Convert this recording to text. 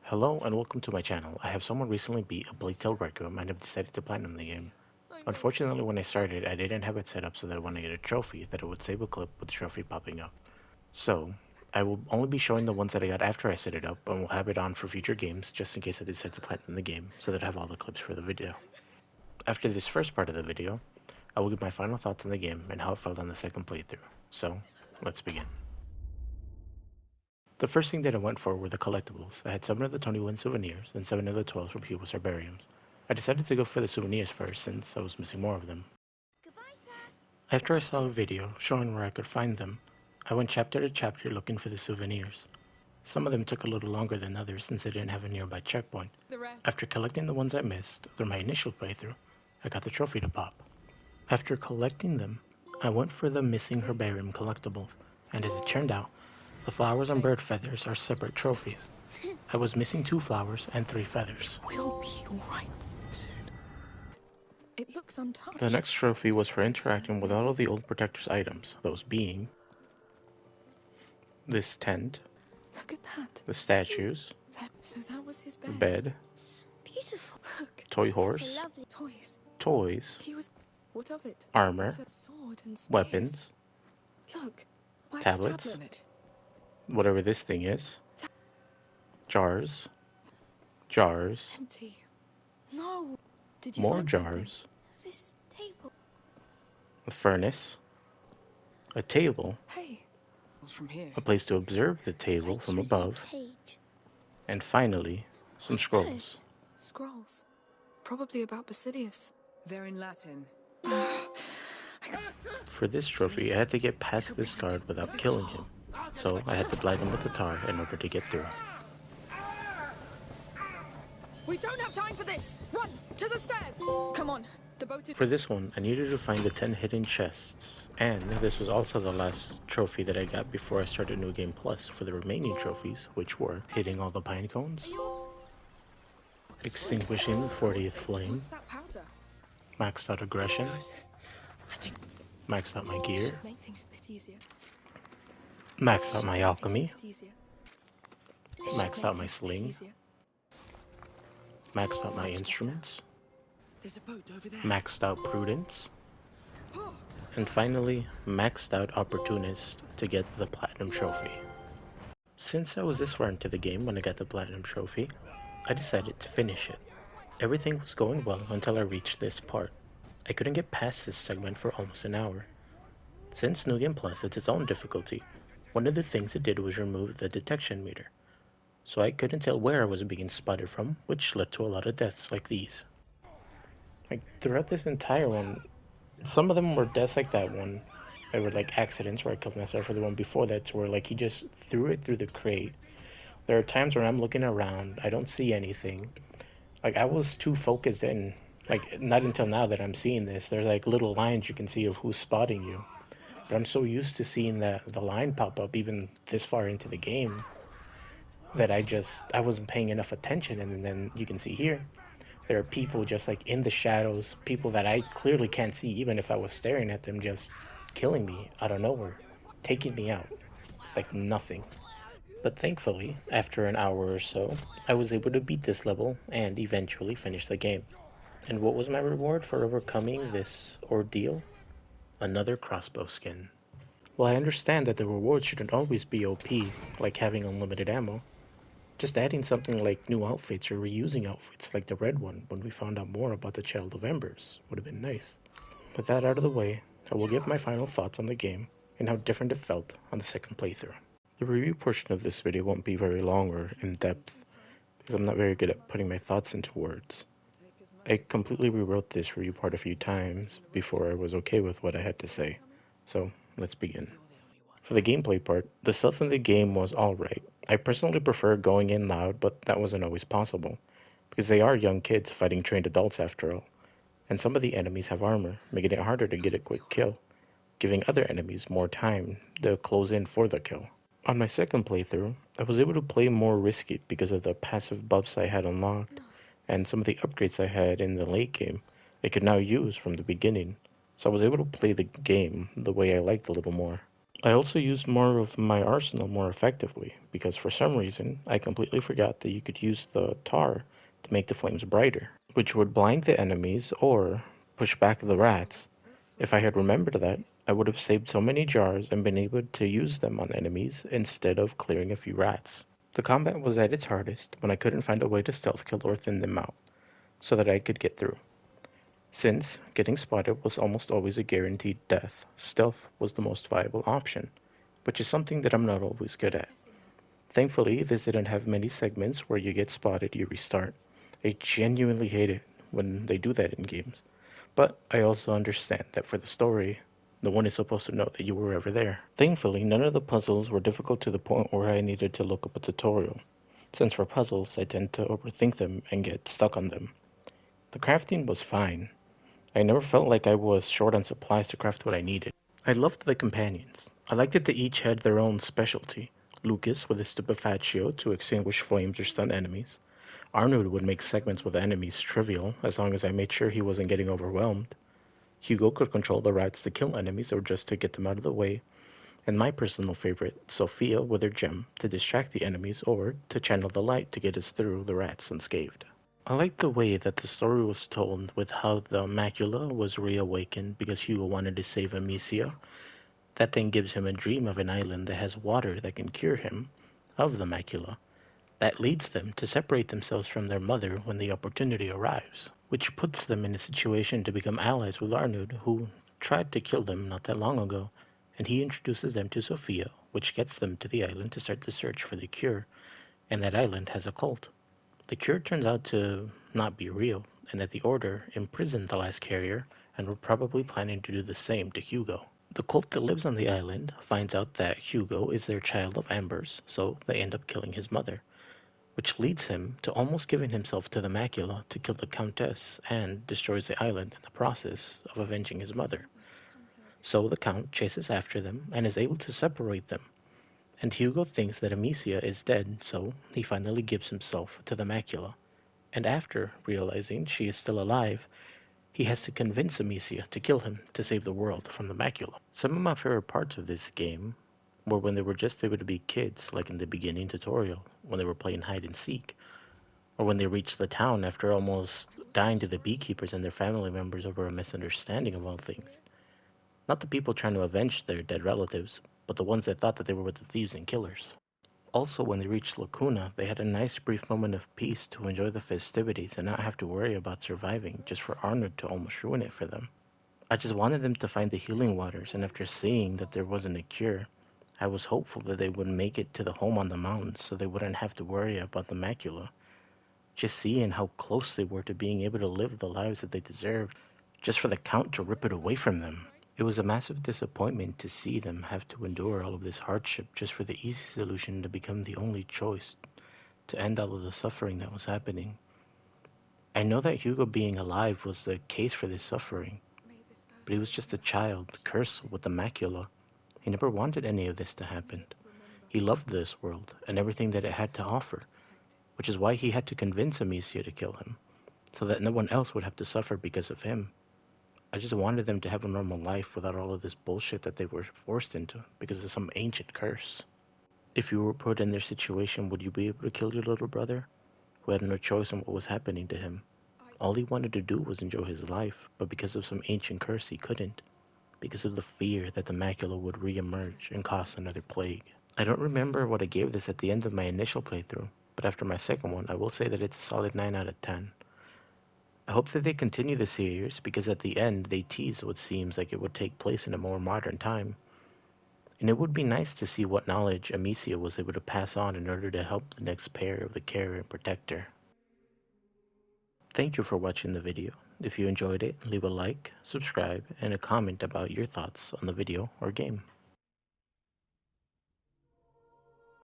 Hello and welcome to my channel. I have someone recently beat a Plagutale Requiem and have decided to platinum the game. Unfortunately, when I started, I didn't have it set up so that when I get a trophy, that it would save a clip with the trophy popping up. So, I will only be showing the ones that I got after I set it up, and will have it on for future games, just in case I decide to platinum the game, so that I have all the clips for the video. After this first part of the video, I will give my final thoughts on the game and how it felt on the second playthrough. So, let's begin. The first thing that I went for were the collectibles. I had 7 of the 21 souvenirs and 7 of the 12 from People's Herbariums. I decided to go for the souvenirs first since I was missing more of them. Goodbye, sir. After I saw a video showing where I could find them, I went chapter to chapter looking for the souvenirs. Some of them took a little longer than others since I didn't have a nearby checkpoint. After collecting the ones I missed through my initial playthrough, I got the trophy to pop. After collecting them, I went for the missing herbarium collectibles, and as it turned out, the flowers and bird feathers are separate trophies. I was missing 2 flowers and 3 feathers. We'll be alright soon. It looks untouched. The next trophy was for interacting with all of the old protector's items, those being this tent, Look at that. the statues, So that was his the bed. bed, It's beautiful. Look. toy horse, It's lovely. Toys. toys, He was. What of it? armor, It's a sword and spears. weapons, Look. Wax tablets, tablet. whatever this thing is, jars, jars, Empty. No. Did you more find something? jars, This table. a furnace, a table, Hey. From here. a place to observe the table from above, and finally, some scrolls. Scrolls. Probably about Basilius. They're in Latin. For this trophy, I had to get past this guard without killing him, so I had to blind him with the tar in order to get through. We don't have time for this! Run! To the stairs! Come on, the boat is... For this one, I needed to find the 10 hidden chests, and this was also the last trophy that I got before I started New Game Plus for the remaining trophies, which were hitting all the pine cones, extinguishing the 40th flame, What's that powder? maxed out aggression, maxed out my gear, Make things a bit easier. maxed out my alchemy, Make things a bit easier. maxed out my Make things a bit sling, easier. maxed out my instruments, There's a boat over there. maxed out prudence, and finally, maxed out opportunist to get the platinum trophy. Since I was this far into the game when I got the platinum trophy, I decided to finish it. Everything was going well until I reached this part. I couldn't get past this segment for almost an hour. Since New Game Plus has its own difficulty, one of the things it did was remove the detection meter. So I couldn't tell where I was being spotted from, which led to a lot of deaths like these. Like, throughout this entire one, some of them were deaths like that one. They were like accidents where I killed myself, for the one before that to where like he just threw it through the crate. There are times where I'm looking around, I don't see anything. Like, I was too focused in, like, not until now that I'm seeing this. There's like little lines you can see of who's spotting you. But I'm so used to seeing the line pop up even this far into the game that I wasn't paying enough attention. And then you can see here, there are people just like in the shadows, people that I clearly can't see even if I was staring at them, just killing me out of nowhere, taking me out, like nothing. But thankfully, after an hour or so, I was able to beat this level and eventually finish the game. And what was my reward for overcoming this ordeal? Another crossbow skin. Well, I understand that the rewards shouldn't always be OP, like having unlimited ammo. Just adding something like new outfits or reusing outfits like the red one when we found out more about the Child of Embers would have been nice. With that out of the way, I will give my final thoughts on the game and how different it felt on the second playthrough. The review portion of this video won't be very long or in-depth, because I'm not very good at putting my thoughts into words. I completely rewrote this review part a few times before I was okay with what I had to say, so let's begin. For the gameplay part, the stealth in the game was alright. I personally prefer going in loud, but that wasn't always possible, because they are young kids fighting trained adults after all, and some of the enemies have armor, making it harder to get a quick kill, giving other enemies more time to close in for the kill. On my second playthrough, I was able to play more risky because of the passive buffs I had unlocked, and some of the upgrades I had in the late game I could now use from the beginning, so I was able to play the game the way I liked a little more. I also used more of my arsenal more effectively, because for some reason I completely forgot that you could use the tar to make the flames brighter, which would blind the enemies or push back the rats. If I had remembered that, I would have saved so many jars and been able to use them on enemies instead of clearing a few rats. The combat was at its hardest when I couldn't find a way to stealth kill or thin them out, so that I could get through. Since getting spotted was almost always a guaranteed death, stealth was the most viable option, which is something that I'm not always good at. Thankfully, this didn't have many segments where you get spotted, you restart. I genuinely hate it when they do that in games. But I also understand that for the story, no one is supposed to know that you were ever there. Thankfully, none of the puzzles were difficult to the point where I needed to look up a tutorial, since for puzzles, I tend to overthink them and get stuck on them. The crafting was fine. I never felt like I was short on supplies to craft what I needed. I loved the companions. I liked that they each had their own specialty. Lucas with his stupefatio to extinguish flames or stun enemies. Arnold would make segments with enemies trivial as long as I made sure he wasn't getting overwhelmed. Hugo could control the rats to kill enemies or just to get them out of the way. And my personal favorite, Sophia with her gem to distract the enemies or to channel the light to get us through the rats unscathed. I liked the way that the story was told with how the macula was reawakened because Hugo wanted to save Amicia. That then gives him a dream of an island that has water that can cure him of the macula. That leads them to separate themselves from their mother when the opportunity arrives, which puts them in a situation to become allies with Arnud, who tried to kill them not that long ago, and he introduces them to Sophia, which gets them to the island to start the search for the cure, and that island has a cult. The cure turns out to not be real, and that the Order imprisoned the last carrier and were probably planning to do the same to Hugo. The cult that lives on the island finds out that Hugo is their child of Ambers, so they end up killing his mother, which leads him to almost giving himself to the macula to kill the Countess and destroys the island in the process of avenging his mother. So the Count chases after them and is able to separate them, and Hugo thinks that Amicia is dead, so he finally gives himself to the macula. And after realizing she is still alive, he has to convince Amicia to kill him to save the world from the macula. Some of my favorite parts of this game were when they were just able to be kids, like in the beginning tutorial, when they were playing hide and seek, or when they reached the town after almost dying to the beekeepers and their family members over a misunderstanding of all things. Not the people trying to avenge their dead relatives, but the ones that thought that they were the thieves and killers. Also, when they reached Lacuna, they had a nice brief moment of peace to enjoy the festivities and not have to worry about surviving just for Arnold to almost ruin it for them. I just wanted them to find the healing waters, and after seeing that there wasn't a cure, I was hopeful that they would make it to the home on the mountains so they wouldn't have to worry about the macula. Just seeing how close they were to being able to live the lives that they deserved, just for the Count to rip it away from them. It was a massive disappointment to see them have to endure all of this hardship just for the easy solution to become the only choice to end all of the suffering that was happening. I know that Hugo being alive was the case for this suffering, but he was just a child, cursed with the macula. He never wanted any of this to happen. He loved this world and everything that it had to offer, which is why he had to convince Amicia to kill him, so that no one else would have to suffer because of him. I just wanted them to have a normal life without all of this bullshit that they were forced into because of some ancient curse. If you were put in their situation, would you be able to kill your little brother, who had no choice in what was happening to him? All he wanted to do was enjoy his life, but because of some ancient curse he couldn't, because of the fear that the macula would re-emerge and cause another plague. I don't remember what I gave this at the end of my initial playthrough, but after my second one, I will say that it's a solid 9 out of 10. I hope that they continue the series because at the end they tease what seems like it would take place in a more modern time. And it would be nice to see what knowledge Amicia was able to pass on in order to help the next pair of the Carrier and Protector. Thank you for watching the video. If you enjoyed it, leave a like, subscribe, and a comment about your thoughts on the video or game.